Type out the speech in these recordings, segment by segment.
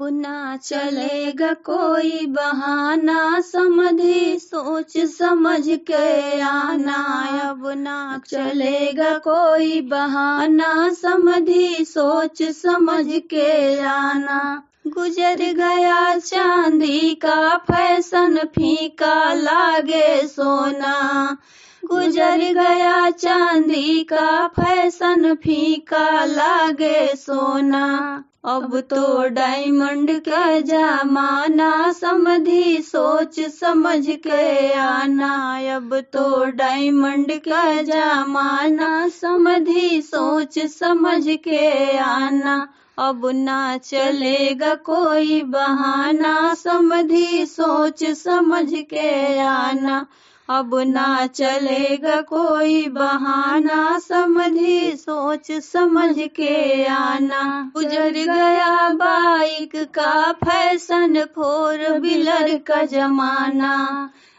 बुना चलेगा कोई बहाना, समझी सोच समझ के आना। अब ना चलेगा कोई बहाना, समझी सोच समझ के आना। गुजर गया चांदी का फैशन, फीका लागे सोना। गुजर गया चांदी का फैशन, फीका लागे सोना। अब तो डायमंड का जमाना, समझी सोच समझ के आना। अब तो डायमंड का जमाना, समझी सोच समझ के आना। अब ना चलेगा कोई बहाना, समझी सोच समझ के आना। अब ना चलेगा कोई बहाना, समझी सोच समझ के आना। गुजर गया बाइक का फैशन, फोर व्हीलर का जमाना।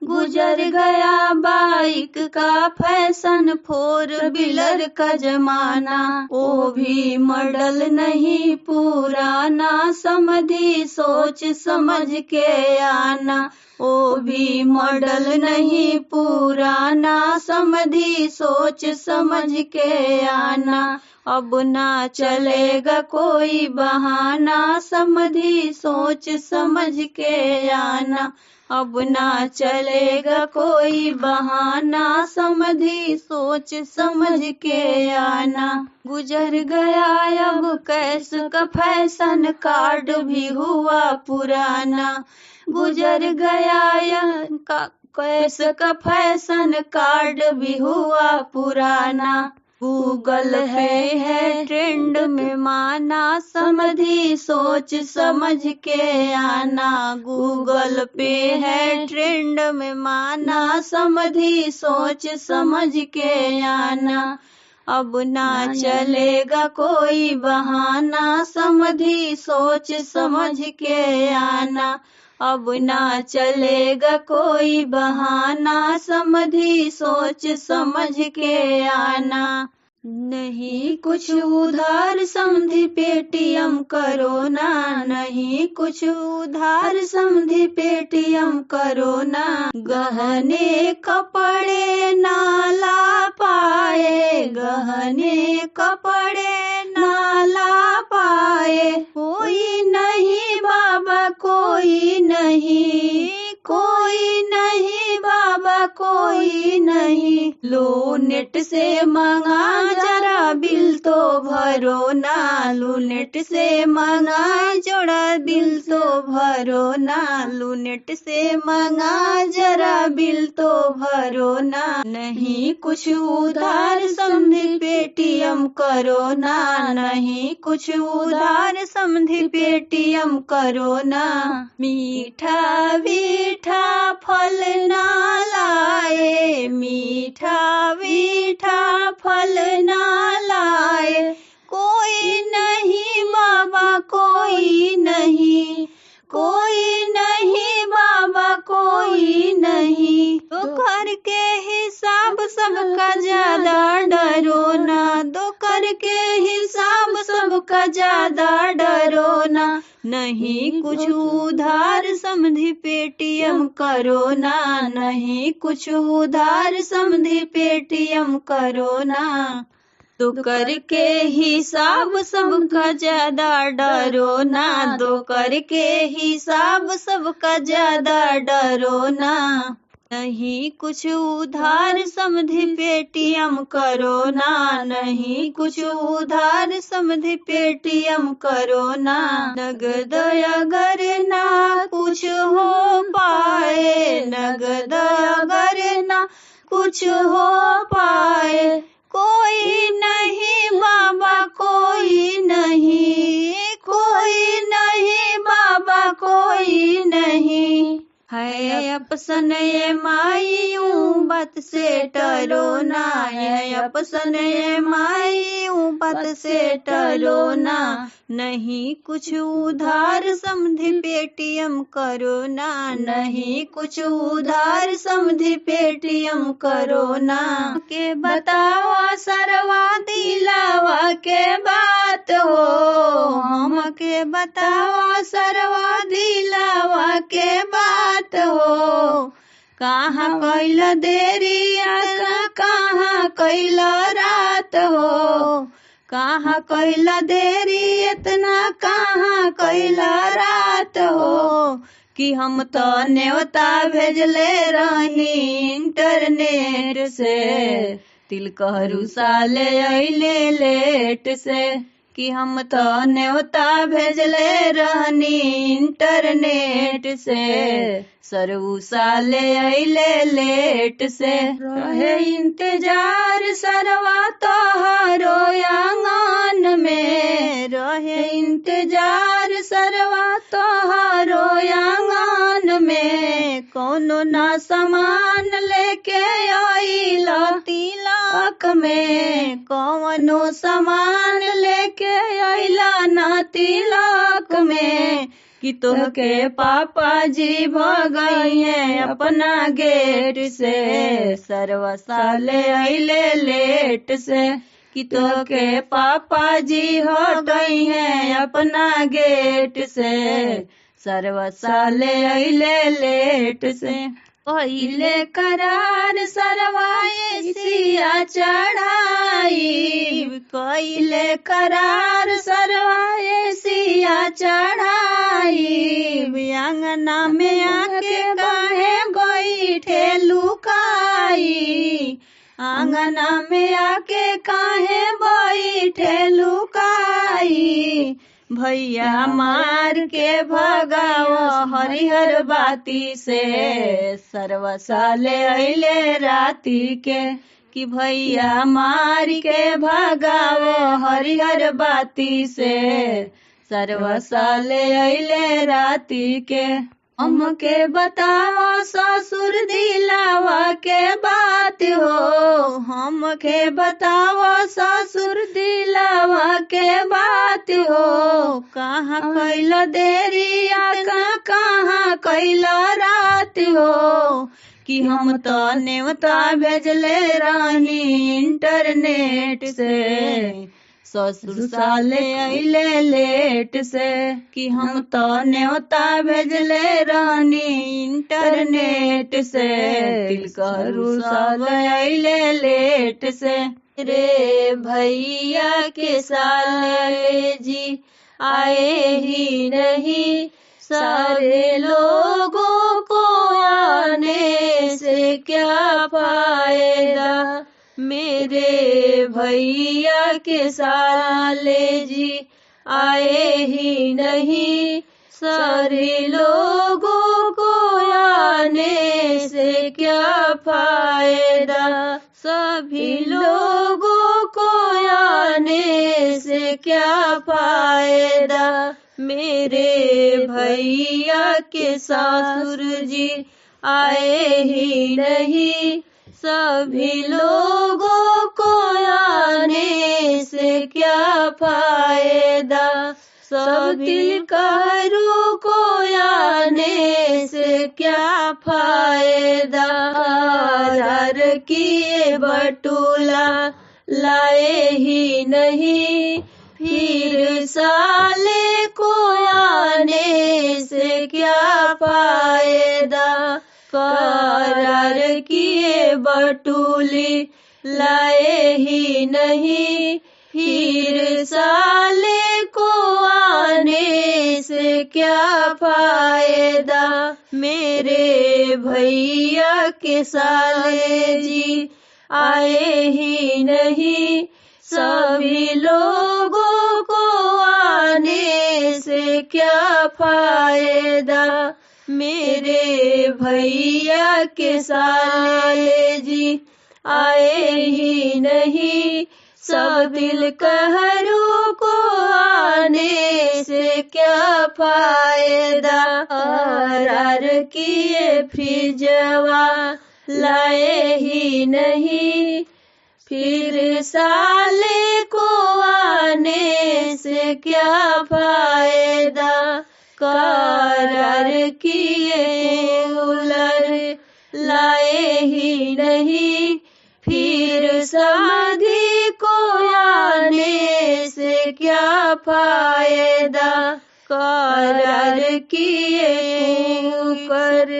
गुजर गया बाइक का फैशन, फोर व्हीलर का जमाना। वो भी मॉडल नहीं पुराना, समझी सोच समझ के आना। वो भी मॉडल नहीं पुराना, समझी सोच समझ के आना। अब ना चलेगा कोई बहाना, समझी सोच समझ के आना। अब ना चलेगा कोई बहाना, समझी सोच समझ के आना। गुजर गया अब कैश का फैशन, कार्ड भी हुआ पुराना। गुजर गया कैश का फैशन, कार्ड भी हुआ पुराना। गूगल है ट्रेंड में माना, समझी सोच समझ के आना। गूगल पे है ट्रेंड में माना, समझी सोच समझ के आना। अब ना चलेगा कोई बहाना, समझी सोच समझ के आना। अब ना चलेगा कोई बहाना, समझी सोच समझ के आना। नहीं कुछ उधार समझी पेटीएम करो ना। नहीं कुछ उधार समझी पेटीएम करो ना। गहने कपड़े ना ला पाए, गहने कपड़े ना ला पाए। कोई नहीं बाबा कोई नहीं, कोई नहीं बाबा कोई नहीं। लो नेट से मंगा जरा बिल तो भरो ना। लो नेट से मंगा जोड़ा बिल तो भरो ना। लो नेट से मंगा जरा बिल तो भरो ना। नहीं कुछ उधार समझी पेटीएम करो ना। नहीं कुछ उधार समझी पेटीएम करो ना। मीठा मीठा फल ना लाए, मीठा मीठा फल ना लाए। कोई नहीं बाबा कोई नहीं, कोई नहीं बाबा कोई नहीं। तो करके हिसाब सबका ज्यादा डरो ना। दो करके हिसाब सबका ज्यादा डरो ना। नहीं कुछ उधार समझी पेटीएम करो ना। नहीं कुछ उधार समझी पेटीएम करो ना। तो करके हिसाब सबका ज्यादा डरो ना। दो करके हिसाब सबका ज्यादा डरो ना। नहीं कुछ उधार समझी पेटीएम करो ना। नहीं कुछ उधार समझी पेटीएम करो ना। नगद अगर ना कुछ हो पाए, नगद अगर ना कुछ हो पाए। कोई नहीं बाबा कोई नहीं, कोई नहीं बाबा कोई नहीं। है अपसन ये माईयूं बात से टरो ना, है अपसन ये माईयूं बात से टरो ना। नहीं कुछ उधार समझी पेटीएम करो ना, नहीं कुछ उधार समझी पेटीएम करो ना। के बतावा सरवा दिलावा के बात हो, हम के बतावा सरवा दिलावा के बात हो। कहाँ कैल देरी कहाँ कैल रात हो, कहाँ कैल देरी इतना कहाँ कैल रात हो। कि हम तो न्योता भेजले रही इंटरनेट से, तिलकहरू साले अइले लेट से। कि हम तो न्योता भेजले रहनी इंटरनेट से, सरऊ साले अइले लेट से। रहे इंतजार सरवा तोहरो आंगन में, रहे इंतजार सरवा तोहरो आंगन में। कोनो ना सामान लेके आइल तिलक में, कोनो सामान लेके आइला ना तिलक में। कि तोहके पापा जी भगाइए अपना गेट से, सरवा साले अइले लेट से। कि तोहके पापा जी हटाइए अपना गेट से, सरवा साले अइले लेट से। पहिले करार सरवाए सिया चढ़ाई, पहिले करार सरवाए सिया चढ़ाई। आंगना में आके काहे बैठे लुकाई, आंगना में आके काहे बैठे लुकाई। भैया मार के भगाओ हरिहर बाती से, सरवा साले अइले राती के। कि भैया मार के भगाओ हरिहर बाती से, सरवा साले अइले राती के। हमके बताओ ससुर दिलावा के बात हो, हमके बताओ ससुर दिलावा के बात हो। कहाँ कैल देरी कहाँ कैल रात हो। कि हम तो न्योता भेजले रानी इंटरनेट से, ससुर साले अइले लेट से। कि हम तो न्योता भेजले रानी इंटरनेट से, तिलकहरू साले अइले लेट से। रे भैया के साले जी आए ही नहीं, सारे लोगों को आने से क्या फायदा। मेरे भैया के साले जी आए ही नहीं, सारे लोगों को आने से क्या फायदा। सभी लोगों को आने से क्या फायदा। मेरे भैया के ससुर जी आए ही नहीं, सभी लोगों को आने से क्या फायदा। सब तिलकहरू को आने से क्या फायदा। आर किए बटूला लाए ही नहीं, फिर साले को आने से क्या फायदा। करार किए बटूली लाए ही नहीं, फिर साले को आने से क्या फायदा। मेरे भैया के साले जी आए ही नहीं, सभी लोगों को आने से क्या फायदा। मेरे भैया के साले जी आए ही नहीं, सब दिल कहरू को आने से क्या फायदा, आर किए फ्रिजवा लाए ही नहीं, फिर साले को आने से क्या फायदा, करार किए कूलर लाए ही नहीं, फिर समाधि को आने से क्या फायदा, करार किए कर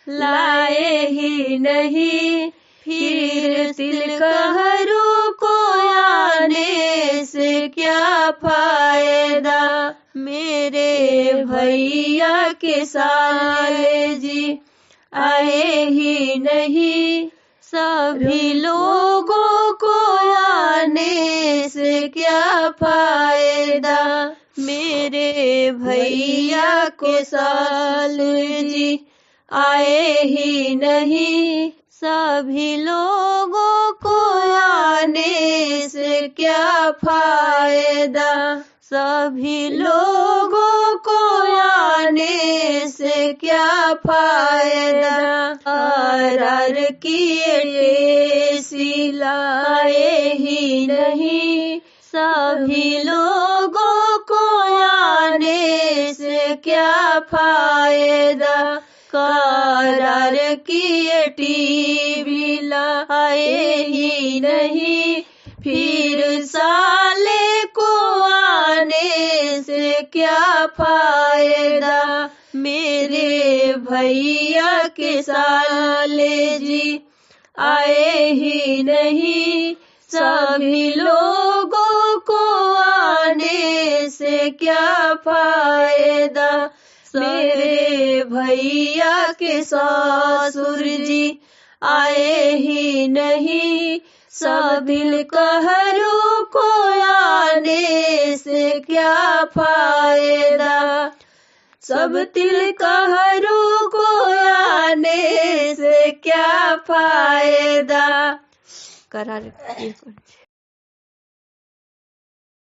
लाए ही नहीं, फिर तिलकहरू को आने से क्या फायदा, मेरे भैया के साले जी आए ही नहीं, सभी लोगों को आने से क्या फायदा, मेरे भैया के साले जी आए ही नहीं, सभी लोगों को आने से क्या फायदा, सभी लोगों को आने से क्या फायदा, आर किए सिलाए ही नहीं, सभी लोगों को आने से क्या फायदा, करार किए टीवी लाए ही नहीं, फिर साले को आने से क्या फायदा, मेरे भैया के साले जी आए ही नहीं, सभी लोगों को आने से क्या फायदा, मेरे भैया के ससुर जी आए ही नहीं, सब दिल कहरू को आने से क्या फायदा, सब दिल कहरू को आने से क्या फायदा, करार